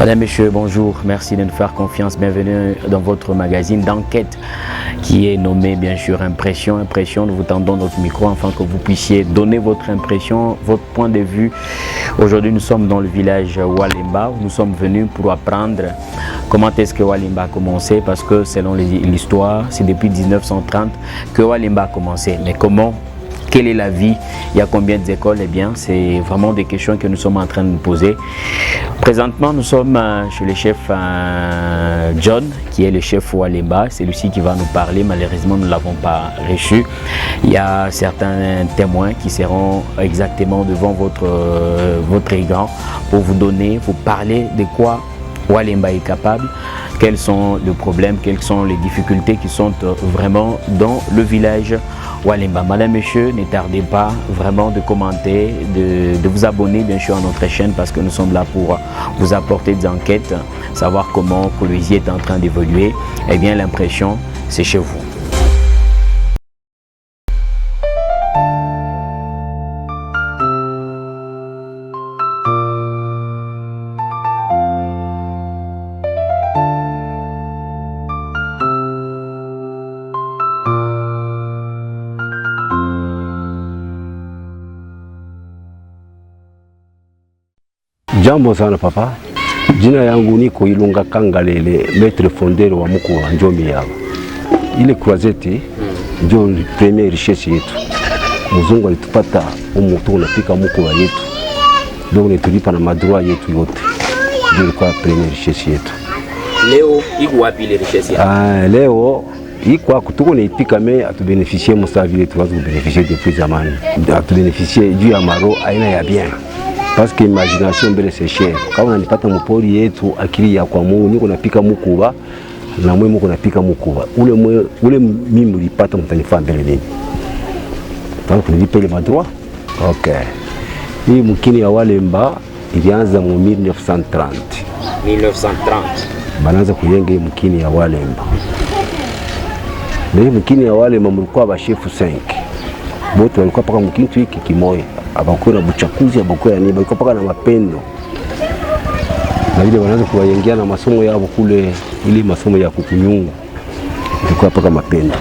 Madame, Messieurs, bonjour. Merci de nous faire confiance. Bienvenue dans votre magazine d'enquête qui est nommé bien sûr Impression. Impression, nous vous tendons notre micro afin que vous puissiez donner votre impression, votre point de vue. Aujourd'hui, nous sommes dans le village Walemba. Nous sommes venus pour apprendre comment est-ce que Walemba a commencé, parce que selon l'histoire, c'est depuis 1930 que Walemba a commencé. Mais comment? Quelle est la vie? Il y a combien d'écoles? Eh bien, c'est vraiment des questions que nous sommes en train de nous poser. Présentement, nous sommes chez le chef John, qui est le chef Walemba. C'est lui qui va nous parler. Malheureusement, nous ne l'avons pas reçu. Il y a certains témoins qui seront exactement devant votre écran pour vous donner, vous parler de quoi Walemba est capable, quels sont les problèmes, quelles sont les difficultés qui sont vraiment dans le village Walemba. Madame, Monsieur, ne tardez pas vraiment de commenter, de vous abonner bien sûr à notre chaîne, parce que nous sommes là pour vous apporter des enquêtes, savoir comment Kolwezi est en train d'évoluer. Eh bien, l'impression, c'est chez vous. Jambo sana papa. Jina yangu niko Ilunga Kangalele, maître fondeur wa mkuu wa Njombe yao. Ile croisette ndio premier richesse yetu. Mzungu alitupata umutu unapika mkuu wa yetu. Ndio netulipa na madroa yetu yote. Ndio kwa premier richesse yetu. Leo iko wapi ile richesse yetu? Leo iko kutuko neipika me atubeneficie musa vile tunazo beneficier depuis zamani. Atubeneficie juu ya maro aina ya bien. Parce que imagination mbele c'est cher. Kama unanipata mpoli yetu akili ya kwa Mungu niko napika mkuba na mwe mko napika mkuba. Ule mimi mlipata mtanifaa mbele nini? Tangu kunilipa ile madroit. Okay. Hii mkini ya Walemba ilianza mu 1930. 1930. Banaanza kuyenga hii mkini ya Walemba. Na hii mkini ya Walemba mlikuwa ba chef 5. Bote walikuwa paka mkini tu hiki kimoya. Abakuwa na buchakuzi, abakuwa ni balikuwa paka na mapendo. Na vile wanaanza kuwayengia na masomo yao kule, ili masomo ya kukunyungu. Ilikuwa paka mapendo.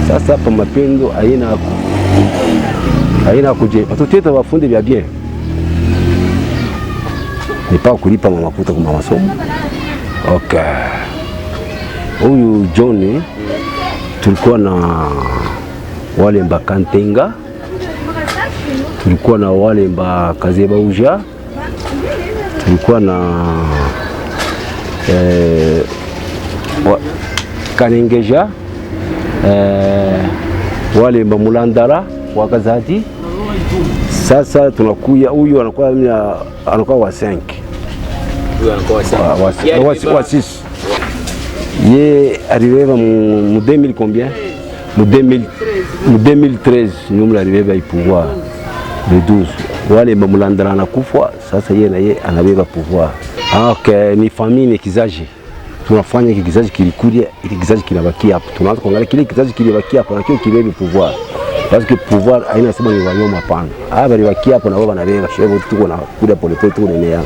Sasa hapa mapendo haina kuje. Watoto wetu wafunde vya bien. Ni pa kulipa makuta kwa masomo. Okay. Huyu John tulikuwa na Walemba Kantenga. Tulikuwa na Walemba Kazeba Uja, tulikuwa na Kanengeja, Walemba Mulandara Wakazati. Sasa tunakuya huyu anakuwa wa 5. Huyu anakuwa wa 6. Ye arriveva mu 2000 combien? Mu 2013 nous arriveva au pouvoir. Le 12. Walemba Mulandara anakufa, sasa yeye na yeye anabeba pouvoir. Okay, ni famille ni kizazi. Tunafanya kizazi kilikuja, ile kizazi kinabaki hapo. Tunaanza kuangalia kile kizazi kilibaki hapo na kile kibebe pouvoir. Parce que pouvoir haina sema ni wanyoma pana. Bali baki hapo na wao wanabeba, shevo tuko na kuda pole pole tu nene yao.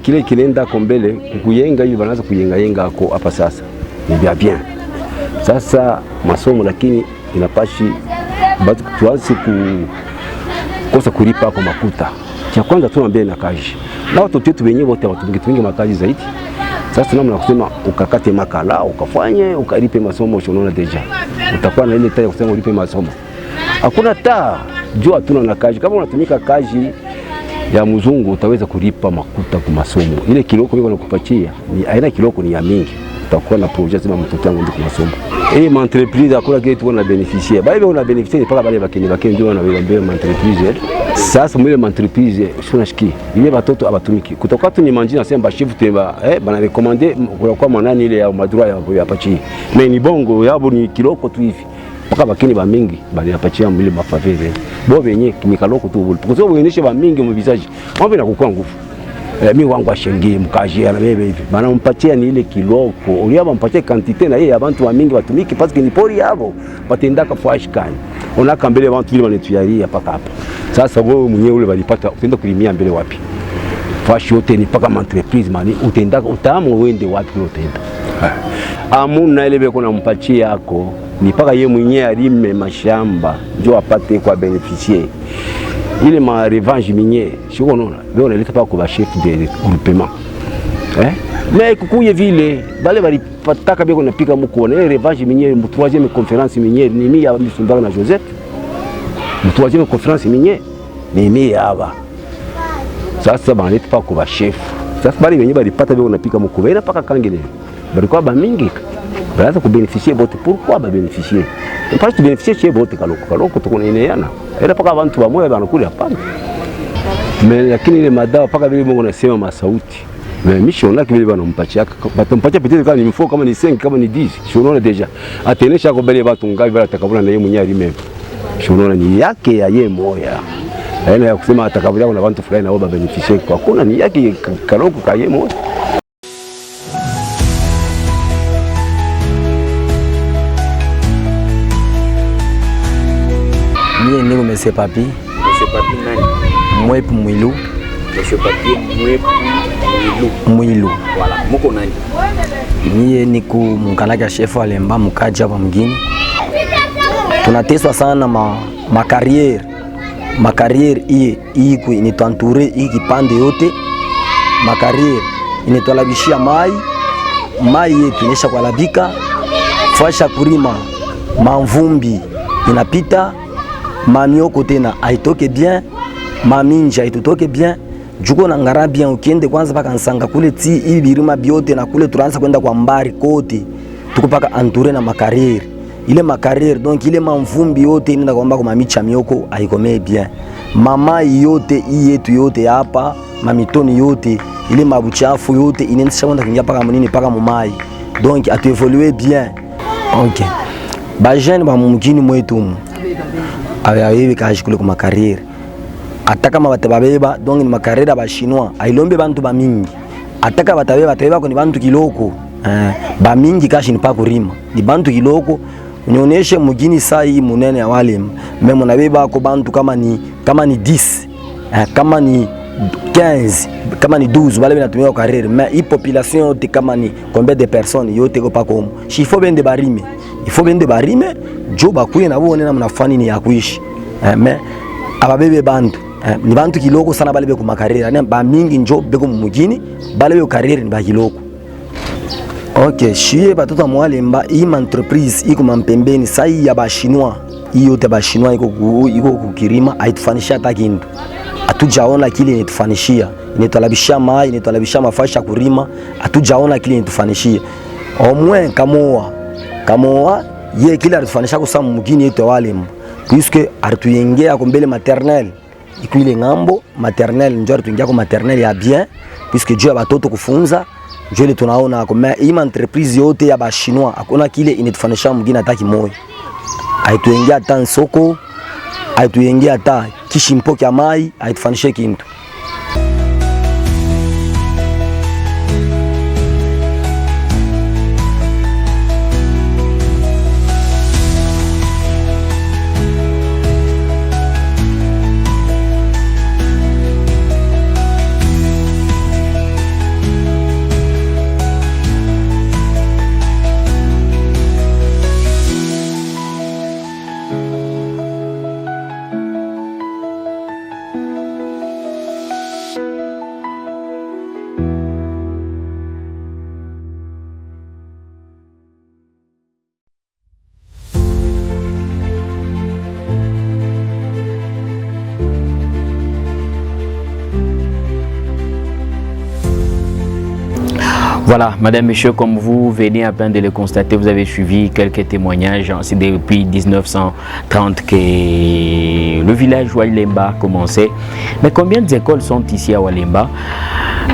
Kile kilenda kombele kuyenga hivi wanaanza kuyenga ako hapa sasa. Ni bien. Sasa masomo lakini inapashi bado tuanze kukosa kulipa kwa makuta. Cha kwanza tunaambia na kazi. Na watoto wetu wenyewe wote watumingi makazi zaidi. Sasa namna kusema ukakate makala, ukafanye, ukalipe masomo unaona deja. Utakuwa na ile tayari kusema ulipe masomo. Hakuna taa, jua tuna na kazi. Kama unatumika kazi ya mzungu utaweza kulipa makuta kwa masomo. Ile kiloko wiko nakupatia ni aina kiloko ni ya mingi. Utakuwa na projet sema mtoto wangu ndiko masomo. Ma entreprise akula kile tu na beneficier. Bale wana beneficier paka bale bakeni ndio wanabeba ma entreprise. Sasa mwile ma entreprise shunashiki. Ile watoto abatumiki. Kutoka tu ni manji na sema chef temba bana recommander kwa manani ile ya madura ya pachi. Mais ni bongo yabo ni kiloko tu hivi. Paka bakini ba mingi bali yapachia mwile mafavere. Bo benye mikaloko tu bulu. Kwa sababu wenyeshe ba mingi mu visage. Mambo inakuwa nguvu. Mimi wangu ashengie mkaji ana bebe hivi. Bana mpatia ni ile kiloko. Uliaba mpatia quantité na yeye abantu wa mingi batumiki parce que ni pori yabo. Batendaka fwash kani. Onaka mbele abantu vile wanatuyaria paka hapa. Sasa wewe mwenyewe ule walipata utaenda kulimia mbele wapi? Fwash yote ni paka entreprise mali utendaka utamu uende wapi utenda. Amuna ile beko na mpatia yako ni paka yeye mwenyewe alime mashamba ndio apate kwa beneficier. Ile ma revanche minier sio unaona leo naleta pa kwa chef de groupement mais kukuye vile bale balipataka beko napika mko na ile revanche minier mu 3e conférence minier ni mimi ya Misumbaka na Joseph mu 3e conférence minier ni mimi hapa sasa banaleta pa kwa chef sasa bale wenyewe balipata beko napika mko bela paka kangele balikuwa ba mingi balaza ku bénéficier bote pourquoi ba bénéficier parce que bénéficier chez bote kaloko tukuneneana ila paka abantu bamoya banakuli hapana. Lakini ile madawa paka vile Mungu anasema masauti. Mission vile banampatia batampatia peut-être kama ni mfoko kama ni 5 kama ni 10. Unaona deja. Atenesha kwa bale watu ngavi bala atakavuna na yeye mwenyewe alimeme. Unaona ni yake ya yeye moya. Haina ya kusema atakavuna na watu fulani na wao beneficie kwa kuna ni yake kaloko kwa yeye moya. Mie niko Monsieur Papi. Monsieur Papi nani? Mwepu Mwilu. Monsieur Papi Mwepu Mwilu. Voilà. Muko nani? Mie niko mkalaka chef wa Lemba mkaji hapa mgini. Tunateswa sana ma carrière. Ma carrière hii inituanture hii kipande yote. Ma carrière initolabishia mai yetu inesha kwalabika. Fasha kurima mamvumbi inapita. Mamioko tena haitoke bien, maminja haitoke bien. Juko na ngara bien ukiende kwanza paka nsanga kule ti hii birima biote na kule tunaanza kwenda kwa mbari kote. Tuko paka entouré na makarrière. Ile makarrière donc ile mamvumbi yote inaenda kwamba kwa mamicha mioko haikomee bien. Mama yote hii yetu yote hapa, mamitoni yote, ile mabuchafu yote inaendesha kwenda kuingia paka munini paka mumai. Donc atu évoluer bien. OK. Ba jeune ba mumjini mwetu abayebi kaji kule kuma carrière ataka mabatababeba donc ni makarera ba chinois ailombe bantu ba mingi ataka batabeba ko ni bantu kiloko ba mingi kashi ni pa kurima ni bantu kiloko unioneshe mugini sai munene ya wale memo nabeba ko bantu kama ni 10 kama ni 15 kama ni 12 wale binatumia kwa carrière mais hii population yote kama ni combien de personnes yote ko pa komo shifo bende barime il faut bende barime jo bakuye nabo onena mnafani ni ya kuishi mais ababebe bantu ni bantu kiloko sana bale be ku makarera ne ba mingi njo beko mumugini bale be karera ni ba kiloko. OK, shiye batoto mwalemba hii entreprise iko mampembeni sai ya ba chinois hii yote ba chinois iko kukirima haitufanisha hata kintu atujaona kile inatufanishia inetolabisha mai inetolabisha mafasha kurima atujaona kile inatufanishia au moins kamoa ye kila atufanisha kusamu mugini yetu wale puisque artuyengea ko mbele maternelle ikuile ngambo maternelle ndio artuingia ko maternelle ya bien puisque Dieu batoto kufunza Dieu le tunaona ko mais hii entreprise yote ya ba chinois akona kile inatufanisha mugini ataki moyo aituingia hata soko aituingia hata kishimpo kya mai aitufanishe kintu. Voilà, madame, monsieur, comme vous venez à peine de le constater, vous avez suivi quelques témoignages. C'est depuis 1930 que le village Walemba a commencé. Mais combien d'écoles sont ici à Walemba?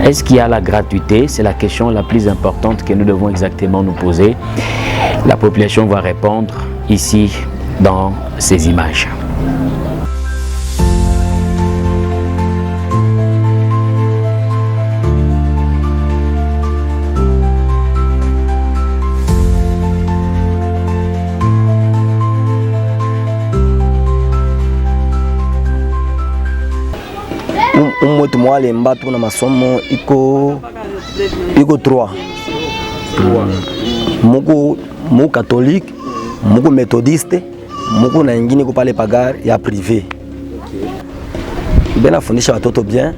Est-ce qu'il y a la gratuité? C'est la question la plus importante que nous devons exactement nous poser. La population va répondre ici dans ces images. Mwetu Mwalemba tuna masomo iko 3. Muku catholique, muku methodiste, muku na ingine ko pale pagar ya privé. Bena fundisha watoto bien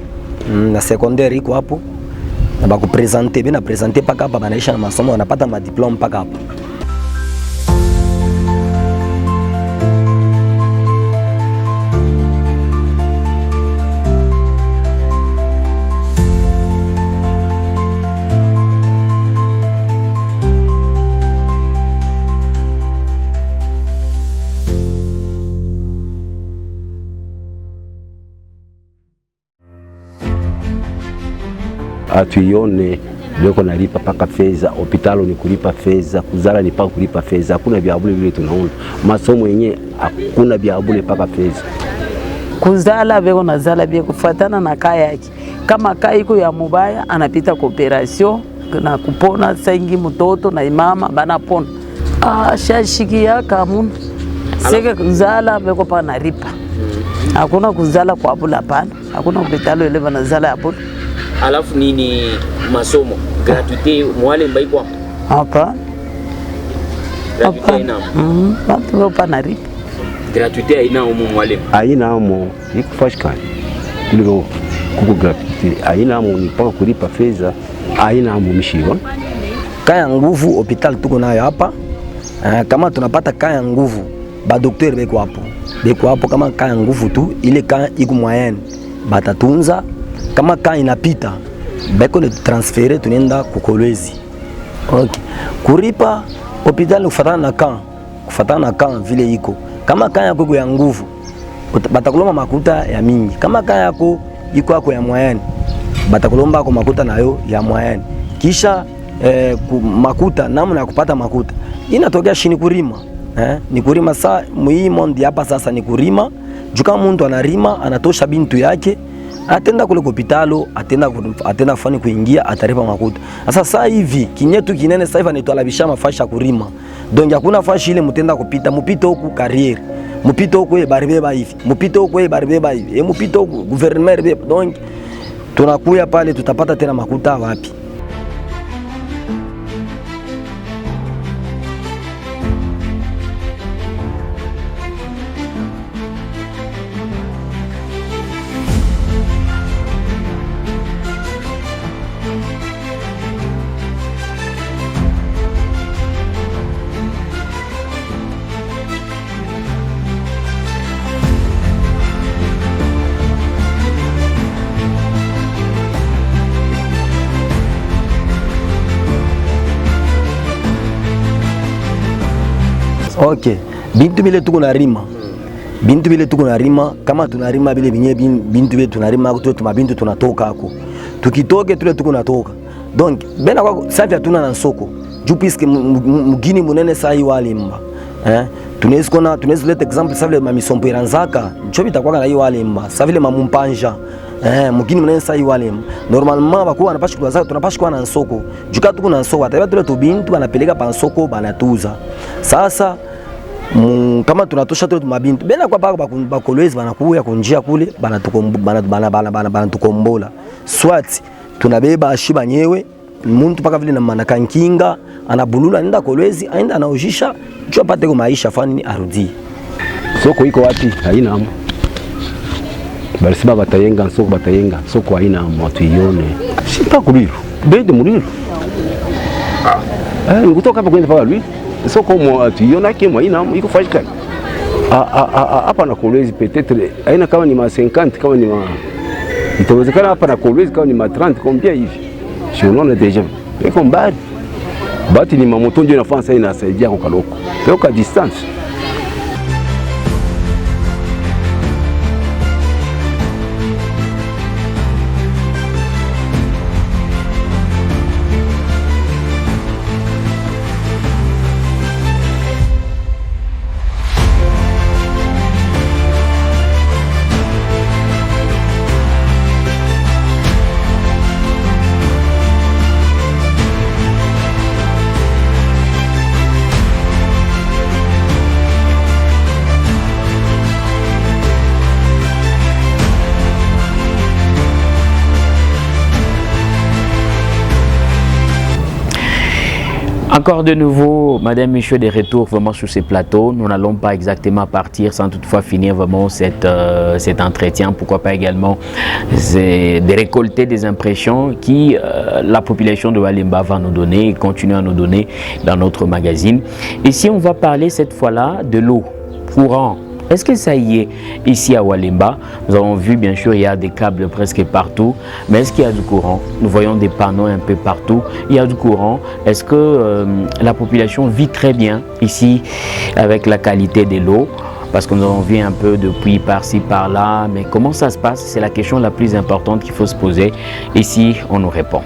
na secondaire iko hapo. Na ba kupresenter, bena presenter paka hapa banaisha na masomo wanapata madiploma paka hapo. Atuione leko nalipa paka fedha, hospitali ni kulipa fedha, kuzala ni paka kulipa fedha, hakuna biabule vile tunaona. Masomo yenyewe hakuna biabule paka fedha. Kuzala beko nazala beko kufuatana na kaya yake. Kama kaya iko ya mubaya anapita kwa operation na kupona saingi mtoto na imama banapona. Shashikia kamun. Sege kuzala beko pa naripa. Hakuna kuzala kwa abula pana. Hakuna hospitali ile banazala ya abula. Alafu nini masomo gratuite Mwalemba iko hapa? Gratuite ina. Watu wapa naripa. Gratuite haina umu Mwalemba. Haina umu iko fashikani. Kuliko kuko gratuite haina umu ni paka kulipa fedha, haina umu mishiro. Kaya nguvu hospitali tuko nayo hapa. Kama tunapata kaya nguvu, ba daktari beko hapo. Beko hapo kama kaya nguvu tu, ile kaya iko moyenne. Batatunza kama kaya inapita, beko le transfere tunaenda kukolwezi. Okay. Kuripa hospitali kufatana na kaya vile iko. Kama kaya yako ya nguvu, batakulomba makuta ya mingi. Kama kaya yako iko yako ya moyenne, batakulomba kwa makuta nayo ya moyenne. Kisha makuta namna ya kupata makuta inatokea shini kurima. Ni kurima saa mwi mondi hapa sasa ni kurima. Juka mtu anarima anatosha bintu yake, atenda kule hospitalo, atenda kufanya kuingia, ataripa makuta. Sasa hivi kinyetu kinene sasa hivi anitwalabisha mafasha kurima. Donc hakuna fashi ile mtenda kupita, mupito huku carrière. Mupito huku baribeba hivi. Mupito huku baribeba hivi. Mupito huku gouverneur beba. Donc tunakuya pale tutapata tena makuta wapi? Okay, bintu bile tuko na rima. Bintu bile tuko na rima, kama tunarima bile binye bintu bile tunarima kutoka tumabintu tunatoka hako. Tukitoke tule tuko natoka. Donc bena kwa safi hatuna na soko. Juu piske mugini munene sai Walemba. Tunaweza leta example safi ma misompo iranzaka, ncho bitakuwa na Walemba. Safi le mamumpanja. Mugini munene sai Walemba. Normalement bakuwa wanapashi kuwaza tunapashi kuwa na soko. Juka tuko na soko, ataba tule tubintu banapeleka pa soko banatuza. Sasa kama tunatosha tu mabintu bena kwa baba bakolwezi banakuya kunjia kule banatukombola swati tunabeba ashiba nyewe muntu paka vile na manaka nkinga anabulula anaenda kolwezi aenda anaojisha cho apate kwa maisha fani arudi. Soko iko wapi? Haina hamu. Barisiba batayenga soko haina hamu tuione. Sipa kuliru. Bede muliru. Nikutoka hapa kwenda paka lui. Soko mo tuiona kema haina hamu iko fashika. Hapa na kolwezi peut-être haina kama ni ma 50 kama ni ma itawezekana hapa na kolwezi kama ni ma 30 combien hivi. Si unaona deja peko mbali bati ni mamoto ndio inafanya sasa inasaidia kwa kaloko peko ka distance. Encore de nouveau, Madame Michaud, des retours vraiment sur ces plateaux. Nous n'allons pas exactement partir sans toutefois finir vraiment cet entretien. Pourquoi pas également de récolter des impressions qui la population de Walemba va nous donner et continue à nous donner dans notre magazine. Ici, on va parler cette fois-là de l'eau courant. Est-ce que ça y est ici à Walemba? Nous avons vu bien sûr il y a des câbles presque partout, mais est-ce qu'il y a du courant? Nous voyons des panneaux un peu partout, il y a du courant. Est-ce que la population vit très bien ici avec la qualité de l'eau? Parce que nous avons vu un peu de pluie par-ci par-là, mais comment ça se passe? C'est la question la plus importante qu'il faut se poser. Ici, on nous répond.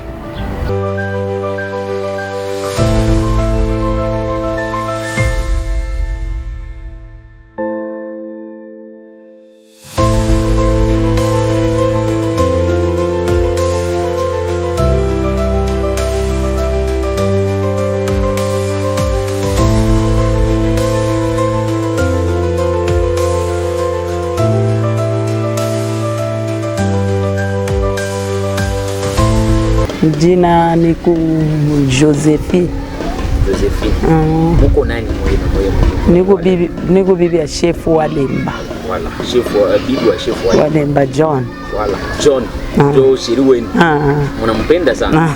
Jina ni ku Josephine. Josephine. Muko nani moyo? Niko bibi ya chef Walemba. Voilà, chef bibi wa chef Walemba John. Voilà, John. Jo Shiriweni. Unampenda sana.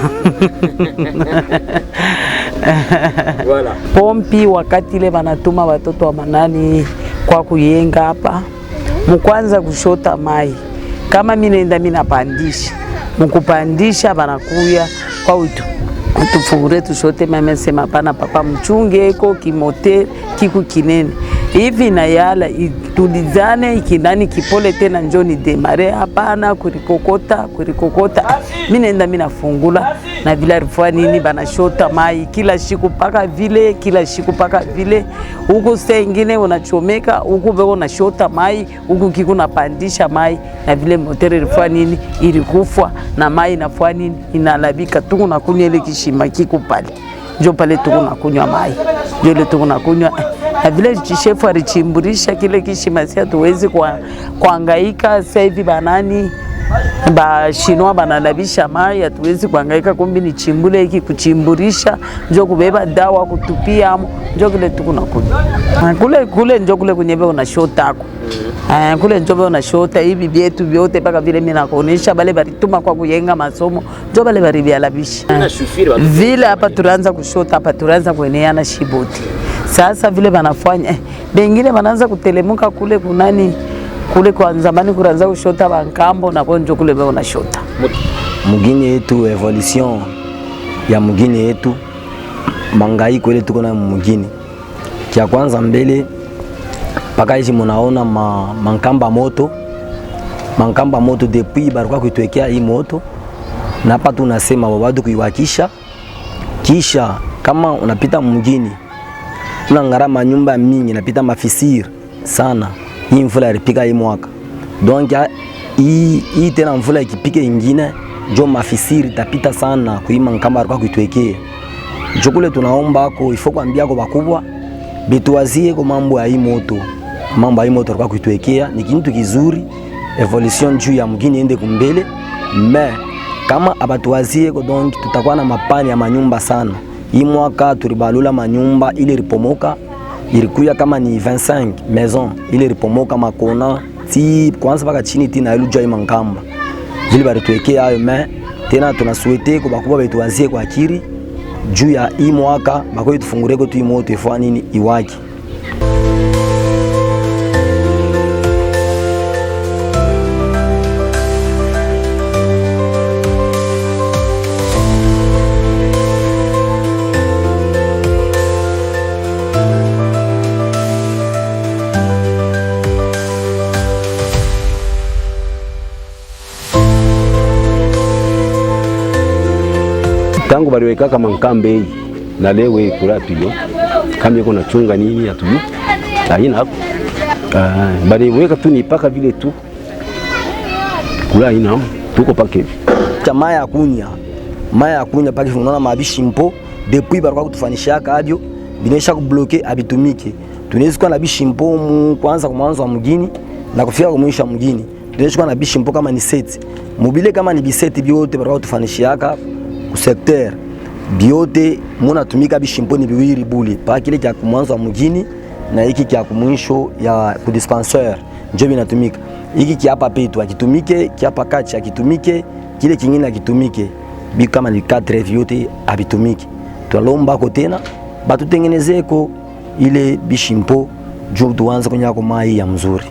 Voilà. Pompi wakati ile banatuma watoto wa manani kwa kuyenga hapa. Mkwanza kushota mai. Kama mimi naenda mimi napandisha. Mkupandisha banakuya kwa utu tufure tushote mama sema pana papa mchunge eko kimote kiku kinene hivi na yala itulizane ikindani kipole tena njoni demare hapana kurikokota mimi naenda mimi nafungula na vile rifua nini banashota mai kila siku paka vile huko sengine unachomeka huko bego na shota mai huko kiku napandisha mai na vile motere rifua nini ilikufa na mai nafua nini inalabika tuko na kunywa ile kishima kiku pale njo pale tuko na kunywa mai njo ile tuko na kunywa na vile shefu alichimburisha kile kishima sia tuwezi kuhangaika sasa hivi banani ba shinwa banalabisha mai hatuwezi kuhangaika kumbi ni chimbule hiki kuchimburisha njo kubeba dawa kutupia njo kile tuko na kunywa kule njo kule kunyebe unashota ako kule njo una shota hivi vyetu vyote paka vile mimi nakuonesha bale balituma kwa kuyenga masomo njo bale baribialabisha vile hapa tunaanza kushota hapa tunaanza kueneana shiboti sasa vile banafanya bengine banaanza kutelemuka kule kunani kule kwa zamani kuanza kushota bankambo na bonjo kule beo na shota mugini yetu evolution ya mugini yetu mangaiko ile tuko na mugini kia kwanza mbele paka hizi munaona mankamba moto depuis barikuwa kuitwekea hii moto na hapa tunasema wabadu kuiwakisha kisha kama unapita mjini unangara manyumba mingi napita mafisiri sana hii mvula ilipika hii mwaka donc hii tena mvula ikipika ingine jo mafisiri tapita sana kuima nkamba barikuwa kuitwekea jokule tunaomba ako ifo kuambia kwa bakubwa bituwazie kwa mambo ya hii moto alikuwa kuituwekea ni kitu kizuri evolution juu ya mgini ende kumbele me kama abatuwazie kwa donc tutakuwa na mapani ya manyumba sana hii mwaka tulibalula manyumba ile ripomoka ilikuya kama ni 25 maison ile ripomoka makona ti kwanza paka chini tina ilujua imankamba vile barituwekea hayo me tena tunasuete kwa bakubwa betuwazie kwa akiri juu ya hii mwaka bako itufungureko tu imoto ifua nini iwaki. tangu baliweka kama nkambe hii na leo hii kula tuyo kama iko na chunga nini atuyo haina hapo baliweka tu ni paka vile tu kula haina tuko pake chama ya kunya pake unaona mabishi mpo depuis baraka kutufanisha kabyo binesha kubloke abitumike tunaweza kuwa na bishi mpo kwanza kwa mwanzo wa mgini na kufika kwa mwisho wa mgini tunaweza kuwa na bishi mpo kama ni seti mobile kama ni biseti biote baraka kutufanisha ku secteur biote muna tumika bishi mpo ni biwiri buli pa kile cha mwanzo wa mgini na hiki cha mwisho ya ku dispensaire ndio binatumika hiki kia hapa petu akitumike kia hapa kachi akitumike kile kingine akitumike bi kama ni 4 vyote abitumike twalomba ko tena batutengenezeko ile bishimpo juu tuanze kunyako mai ya mzuri.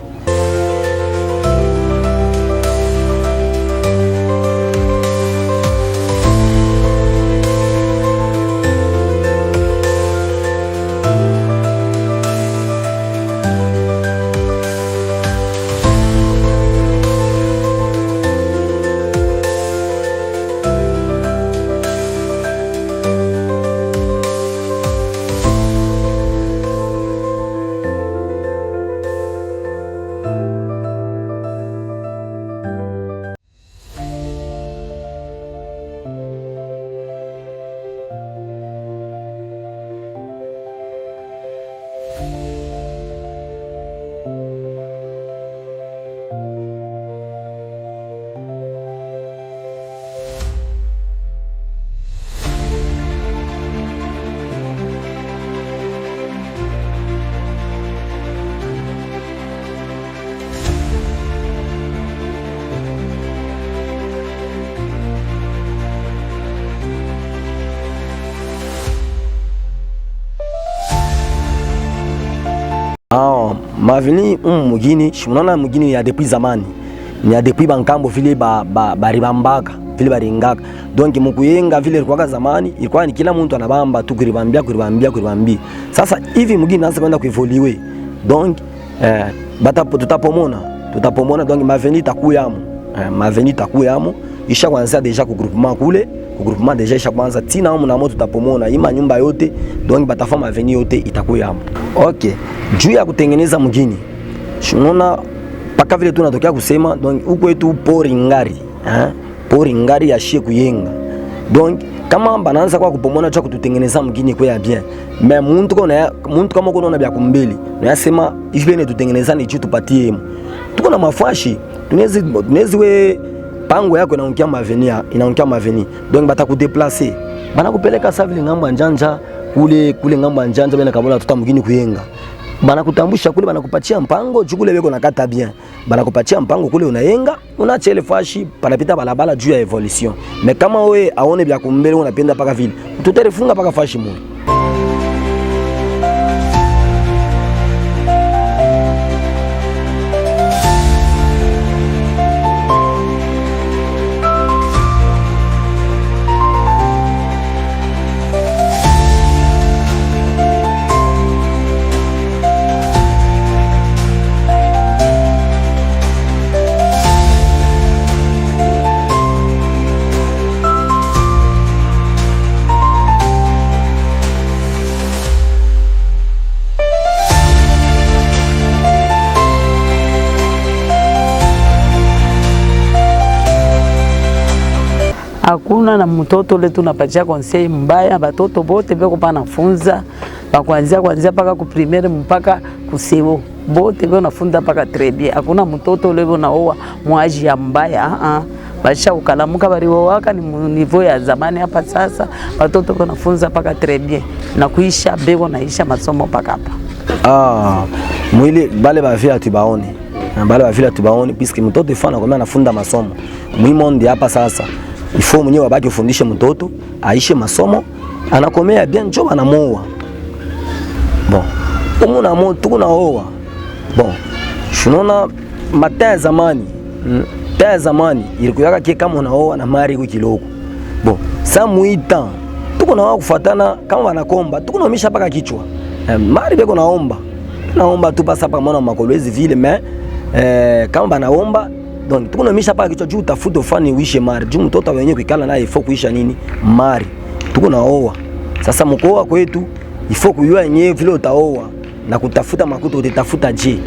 Mavini mugini shimona mugini ya depuis zamani ni ya depuis bankambo vile baribambaka vile baringaka donc mukuyenga vile ilikuwa zamani ilikuwa ni kila mtu anabamba tu kuribambia. Sasa hivi mugini naanza kwenda kuevoluer donc tutapomona donc mavini takuyamo isha kwanza deja ku groupement deja isha kwanza tina na moto tutapomona ima nyumba yote donc batafama mavini yote itakuyamo. Okay, juu ya kutengeneza mgini unaona paka vile tunatokea kusema donc huko wetu pori ngari ya shie kuyenga donc kama banaanza kwa kupomona cha kututengeneza mgini kwa ya bien mais muntu kama uko na bya kumbili unasema hivi ni tutengeneza ni chitu tupatie tuko na mafashi tunezi we pango yako inaonkia maveni donc batakudeplacer banakupeleka sa vile ngambo njanja kule ngambo njanja bena kabona tuta mgini kuyenga banakutambusha kule banakupatia mpango chukule beko nakata bien banakupatia mpango kule unayenga unaacha ile fashi panapita balabala juu ya evolution mais kama wewe aone bya kumbele unapenda paka vile tutarefunga paka fashi moja. Hakuna na mtoto le tunapatia conseil mbaya, batoto bote beko banafunza kuanzia paka ku primaire mpaka kusewo bote beko nafunza paka très bien. Hakuna mtoto le naoa mwaji ya mbaya basha ukalamuka baliowaka ni niveau ya zamani. Hapa sasa batoto beko nafunza paka très bien na kuisha beko naisha masomo paka hapa. Mwili bale bavila tubaone puisque mtoto ifana kwa anafunda masomo muhimu hapa sasa. Ifo mwenyewe wabaki ufundishe mtoto aishe masomo anakomea bien njoo anamoa. Bon, umuna mo tukunaoa. Bon, shunona mataa zamani ilikuwa kama unaoa na mari ku kiloko. Bon, sa muita tukunaoa kufuatana kama wanakomba tukunomisha paka kichwa. Mari beko naomba tu pasa pa mwana makolezi vile mais kama banaomba donc tukunomisha paka kichwa juu tafuto fani uishe mari juu mtoto wenyewe kuikala naye ifo kuisha nini mari tuko naoa. Sasa mkoa kwetu ifo kujua yenyewe vile utaoa na kutafuta makuta utatafuta je.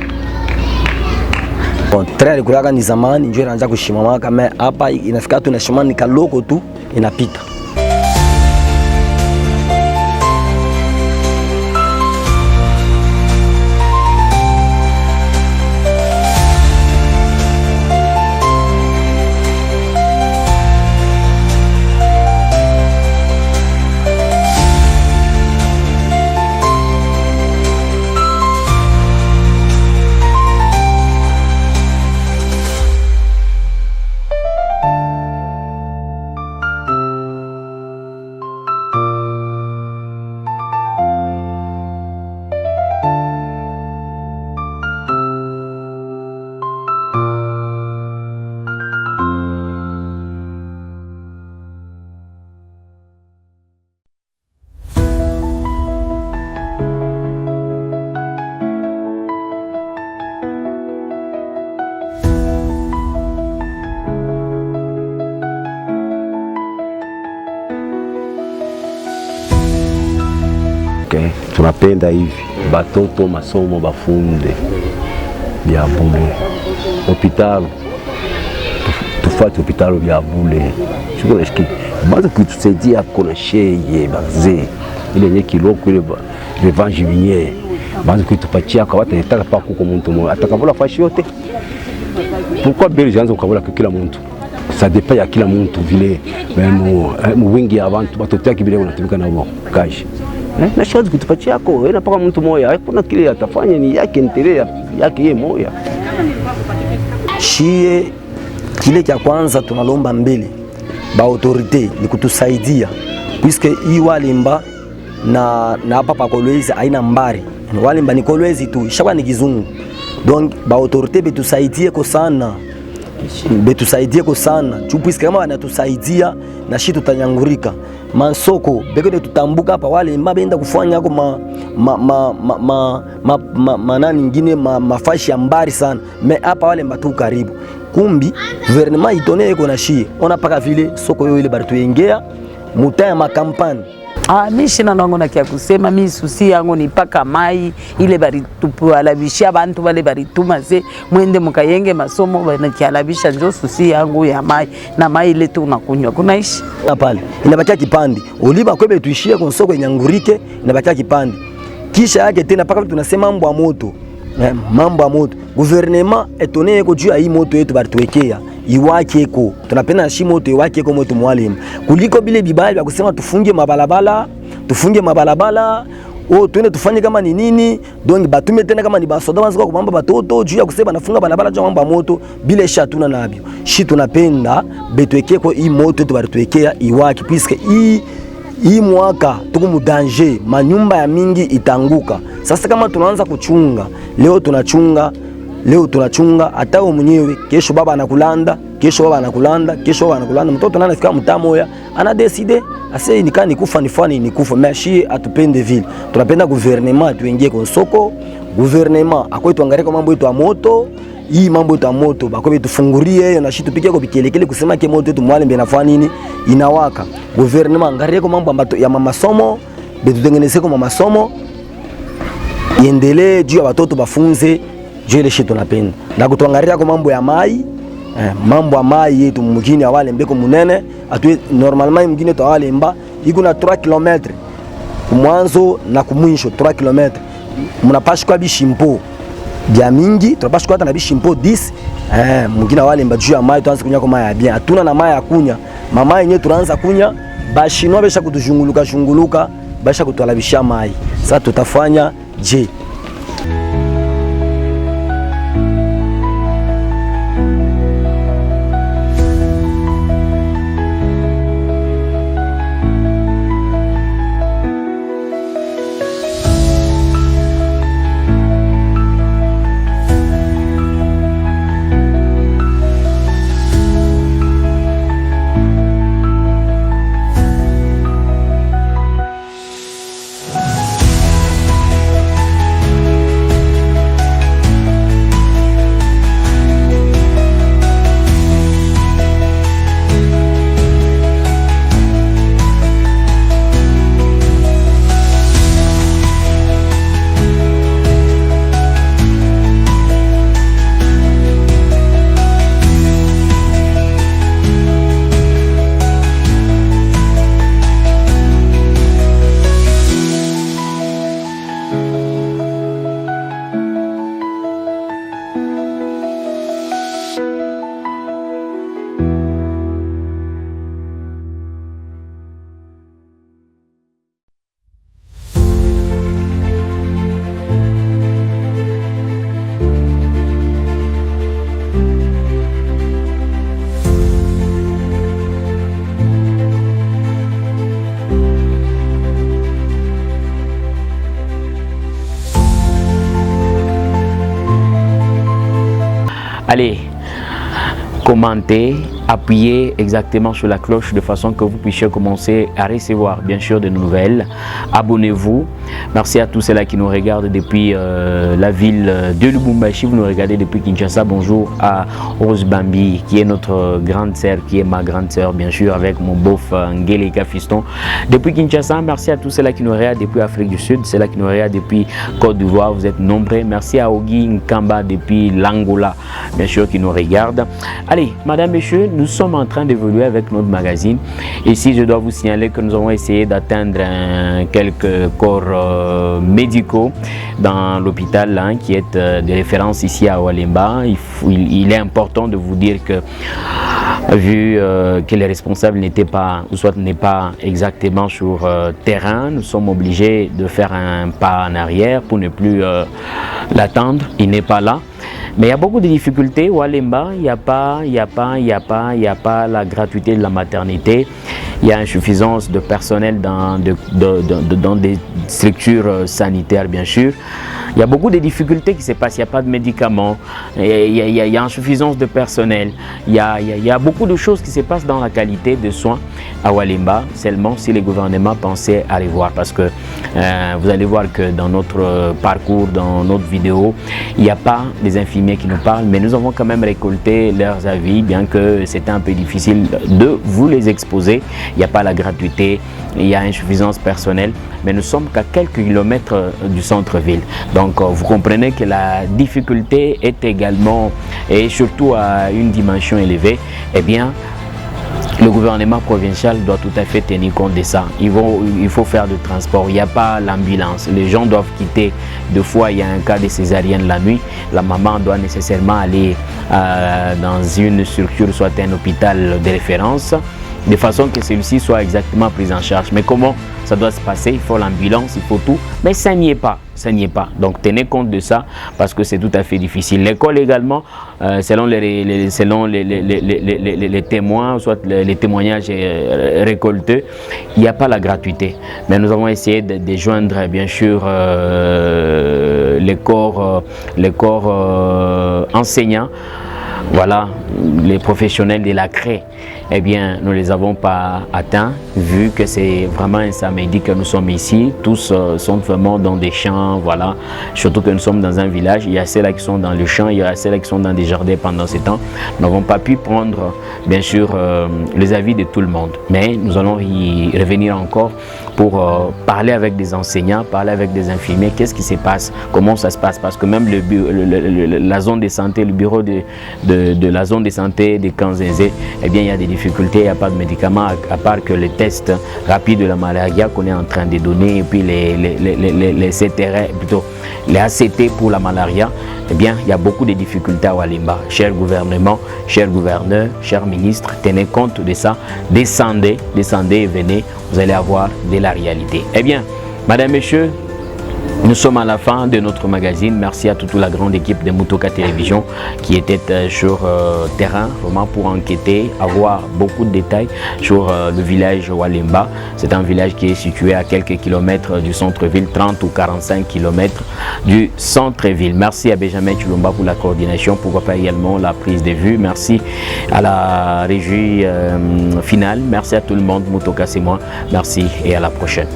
Bon, très kulaka ni zamani njoo anaanza kushimama kama hapa inafika tu na shimani kaloko tu inapita. Tunapenda hivi batoto masomo bafunde bya bule hospitali tufate hospitali bya bule shuko nashiki bazo kutusaidia kona sheye bazee ile nye kiloko ile revanche vinye bazo kutupatia kwa watu nataka pa kuko mtu mmoja atakavula fashi yote pourquoi beli janzo kukavula kila mtu ça dépend ya kila mtu vile même wingi abantu batoto yake vile wanatumika nao kashi na shazi kutupatia yako wewe napaka mtu moja hakuna kile atafanya ni yake ntelea yake yeye moja shie kile cha kwanza tunalomba mbele ba autorite ni kutusaidia puisque hii Walemba na hapa pa Kolwezi haina mbari Walemba ni Kolwezi tu shaba ni kizungu donc ba autorite betusaidie ko sana puisque kama wanatusaidia na shi tutanyangurika mansoko bekode tutambuka hapa Walemba benda kufanya yako nani nyingine mafashi ya mbari sana me hapa Walemba tu karibu kumbi gouvernement itone iko na shi ona paka vile soko yo ile bari tuengea mutaya makampani. Mimi shina nango na kia kusema mimi susi yangu ni paka mai ile bari tupualabishia abantu wale bari tumaze mwende mukayenge masomo bana kialabisha njo susi yangu ya mai na mai ile tu unakunywa kunaishi na pale inabakia kipande oliba kwebe tuishie kwa soko nyangurike inabakia kipande kisha yake tena paka tunasema mambo ya moto gouvernement etone eko juu ya hii moto yetu bari tuwekea iwake eko tunapenda shi moto iwake eko moto Mwalimu kuliko bile bibali ya kusema tufunge mabalabala twende tufanye kama ni nini donc batume tena kama ni basoda wanzika kumamba batoto juu ya kusema nafunga balabala juu mambo moto bile shatuna nabyo shi tunapenda betweke ko hii moto yetu bari tuwekea iwake puisque hii mwaka tuko mu danger manyumba ya mingi itanguka. Sasa kama tunaanza kuchunga leo tunachunga hata wewe mwenyewe kesho baba anakulanda mtoto nani afika mtamoya ana decide ase nikani nikufa nifani nikufa mais atupende vile tunapenda gouvernement tuingie kwa soko gouvernement akwetu angalie kwa mambo yetu ya moto hii mambo yetu ya moto bakobe tufungurie na shi tupike kwa bikelekele kusema ke moto yetu Mwalemba inafanya nini inawaka gouvernement angalie kwa mambo ya masomo betutengeneze kwa masomo iendelee juu ya watoto bafunze juu ile shi tunapenda na kutuangalia kwa mambo ya mai yetu mjini Walemba ko munene atwe normalement mjini to Walemba iko na 3 km kumwanzo na kumwisho 3 km mnapasha kwa bishimpo bya mingi tunapasha kwa na bishimpo 10 mjini Walemba juu ya mai tuanze kunya kwa mai ya bien hatuna na mai ya kunya mama yenyewe tunaanza kunya bashinwa besha kutujunguluka basha kutualabisha mai sasa tutafanya je. Allez, commentez, appuyez exactement sur la cloche de façon que vous puissiez commencer à recevoir bien sûr de nouvelles. Abonnez-vous. Merci à tous ceux-là qui nous regardent depuis la ville de Lubumbashi. Vous nous regardez depuis Kinshasa. Bonjour à Rose Bambi qui est notre grande sœur, qui est ma grande sœur bien sûr, avec mon beauf Ngeleka Fiston depuis Kinshasa. Merci à tous ceux-là qui nous regardent depuis Afrique du Sud, ceux-là qui nous regardent depuis Côte d'Ivoire. Vous êtes nombreux. Merci à Ogi Nkamba depuis l'Angola bien sûr qui nous regarde. Allez, madame, messieurs, nous sommes en train d'évoluer avec notre magazine. Ici, je dois vous signaler que nous avons essayé d'atteindre quelques corps médicaux dans l'hôpital qui est de référence ici à Walemba. Il est important de vous dire que vu que les responsables n'étaient pas, ou soit n'est pas exactement sur terrain, nous sommes obligés de faire un pas en arrière pour ne plus l'attendre. Il n'est pas là. Mais il y a beaucoup de difficultés. Walemba, il n'y a pas la gratuité de la maternité. Il y a insuffisance de personnel dans des structures sanitaires, bien sûr. Il y a beaucoup de difficultés qui se passent. Il n'y a pas de médicaments, il y a insuffisance de personnel. Il y a beaucoup de choses qui se passent dans la qualité de soins à Walemba, seulement si les gouvernements pensaient aller voir. Parce que vous allez voir que dans notre parcours, dans notre vidéo, il n'y a pas des infirmiers qui nous parlent, mais nous avons quand même récolté leurs avis, bien que c'était un peu difficile de vous les exposer. Il n'y a pas la gratuité, il y a insuffisance personnelle, mais nous sommes qu'à quelques kilomètres du centre-ville. Donc vous comprenez que la difficulté est également, et surtout à une dimension élevée, eh bien, le gouvernement provincial doit tout à fait tenir compte de ça. Il faut faire du transport. Il n'y a pas l'ambulance. Les gens doivent quitter. Deux fois, il y a un cas de césarienne la nuit. La maman doit nécessairement aller dans une structure, soit un hôpital de référence, de façon que celui-ci soit exactement pris en charge. Mais comment ça doit se passer? Il faut l'ambulance, il faut tout. Mais ça n'y est pas. Ça n'y est pas. Donc tenez compte de ça parce que c'est tout à fait difficile. L'école également, selon les témoins, soit les témoignages récoltés, il n'y a pas la gratuité. Mais nous avons essayé de joindre bien sûr les corps enseignants. Voilà, les professionnels de la CRE, eh bien, nous ne les avons pas atteints, vu que c'est vraiment un samedi que nous sommes ici. Tous sont vraiment dans des champs, voilà. Surtout que nous sommes dans un village. Il y a ceux-là qui sont dans le champ, il y a ceux-là qui sont dans des jardins pendant ce temps. Nous n'avons pas pu prendre, bien sûr, les avis de tout le monde. Mais nous allons y revenir encore pour parler avec des enseignants, parler avec des infirmiers. Qu'est-ce qui se passe? Comment ça se passe? Parce que même la zone de santé, le bureau de la zone de santé de Kanzenzé, eh bien, il y a des difficultés, il n'y a pas de médicaments, à part que les tests rapides de la malaria qu'on est en train de donner, et puis les CTR, plutôt les ACT pour la malaria, eh bien, il y a beaucoup de difficultés à Walemba. Cher gouvernement, cher gouverneur, cher ministre, tenez compte de ça, descendez et venez, vous allez avoir de la réalité. Eh bien, madame, messieurs, nous sommes à la fin de notre magazine. Merci à toute la grande équipe de Mutoka Télévision qui était sur terrain vraiment pour enquêter, avoir beaucoup de détails sur le village Walemba. C'est un village qui est situé à quelques kilomètres du centre-ville, 30 ou 45 kilomètres du centre-ville. Merci à Benjamin Chulomba pour la coordination, pourquoi pas également la prise de vue. Merci à la régie finale. Merci à tout le monde. Mutoka, c'est moi. Merci et à la prochaine.